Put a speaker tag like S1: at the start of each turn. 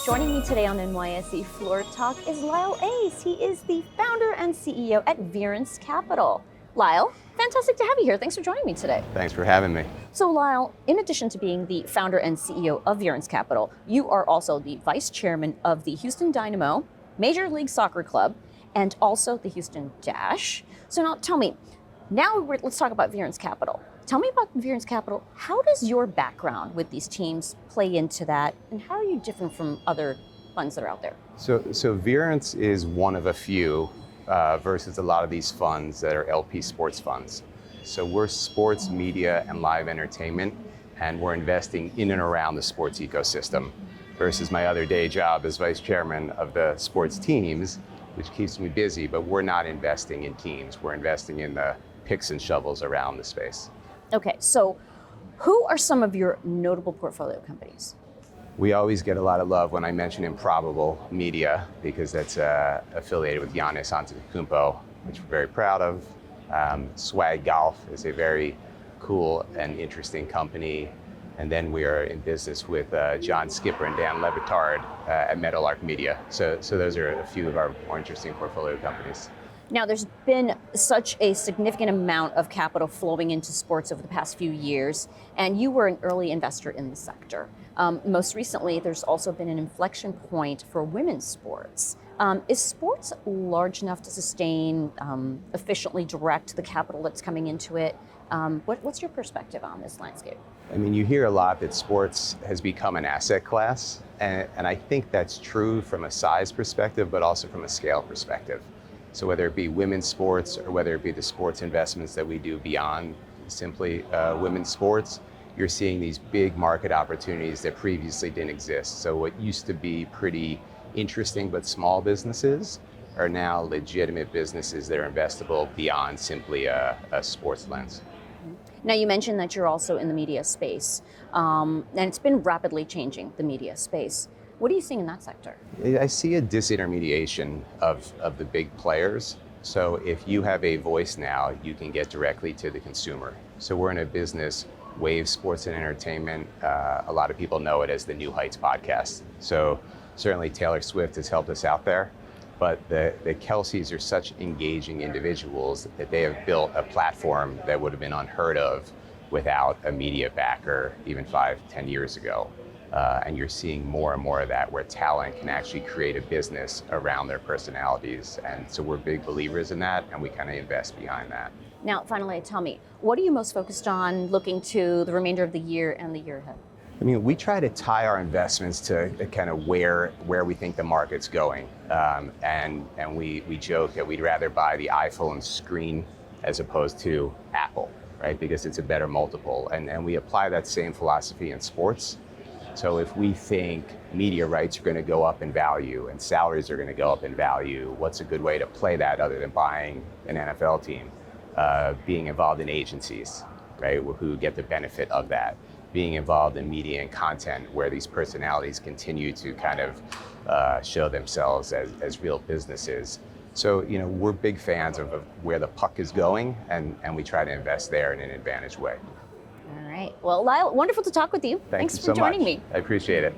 S1: Joining me today on NYSE Floor Talk is Lyle Ayes. He is the founder and CEO at Verance Capital. Lyle, fantastic to have you here. Thanks for joining me today.
S2: Thanks for having me.
S1: So Lyle, in addition to being the founder and CEO of Verance Capital, you are also the vice chairman of the Houston Dynamo, Major League Soccer Club, and also the Houston Dash. So now tell me, let's talk about Verance Capital. Tell me about Verance Capital. How does your background with these teams play into that, and how are you different from other funds that are out there?
S2: So Verance is one of a few versus a lot of these funds that are LP sports funds. So we're sports, media, and live entertainment, and we're investing in and around the sports ecosystem versus my other day job as vice chairman of the sports teams, which keeps me busy, but we're not investing in teams. We're investing in the picks and shovels around the space.
S1: Okay, so who are some of your notable portfolio companies?
S2: We always get a lot of love when I mention Improbable Media because that's affiliated with Giannis Antetokounmpo, which we're very proud of. Swag Golf is a very cool and interesting company. And then we are in business with John Skipper and Dan Levitard at Meadowlark Media. So those are a few of our more interesting portfolio companies.
S1: Now, there's been such a significant amount of capital flowing into sports over the past few years, and you were an early investor in the sector. Most recently, there's also been an inflection point for women's sports. Is sports large enough to sustain, efficiently direct the capital that's coming into it? What's your perspective on this landscape?
S2: I mean, you hear a lot that sports has become an asset class, and I think that's true from a size perspective, but also from a scale perspective. So whether it be women's sports or whether it be the sports investments that we do beyond simply women's sports, you're seeing these big market opportunities that previously didn't exist. So what used to be pretty interesting but small businesses are now legitimate businesses that are investable beyond simply a sports lens.
S1: Now, you mentioned that you're also in the media space, and it's been rapidly changing, the media space. What are you seeing in that sector?
S2: I see a disintermediation of the big players. So if you have a voice now, you can get directly to the consumer. So we're in a business, Wave Sports and Entertainment. A lot of people know it as the New Heights podcast. So certainly Taylor Swift has helped us out there. But the Kelseys are such engaging individuals that they have built a platform that would have been unheard of without a media backer even 5-10 years ago. And you're seeing more and more of that where talent can actually create a business around their personalities. And so we're big believers in that, and we kind of invest behind that.
S1: Now, finally, tell me, what are you most focused on looking to the remainder of the year and the year ahead?
S2: I mean, we try to tie our investments to kind of where we think the market's going. And we joke that we'd rather buy the iPhone screen as opposed to Apple, right? Because it's a better multiple. And we apply that same philosophy in sports. So if we think media rights are going to go up in value and salaries are going to go up in value, what's a good way to play that other than buying an NFL team? Being involved in agencies, right, who get the benefit of that. Being involved in media and content where these personalities continue to kind of show themselves as real businesses. So, we're big fans of where the puck is going, and we try to invest there in an advantaged way.
S1: All right. Well, Lyle, wonderful to talk with you.
S2: Thanks
S1: for joining me.
S2: I appreciate it.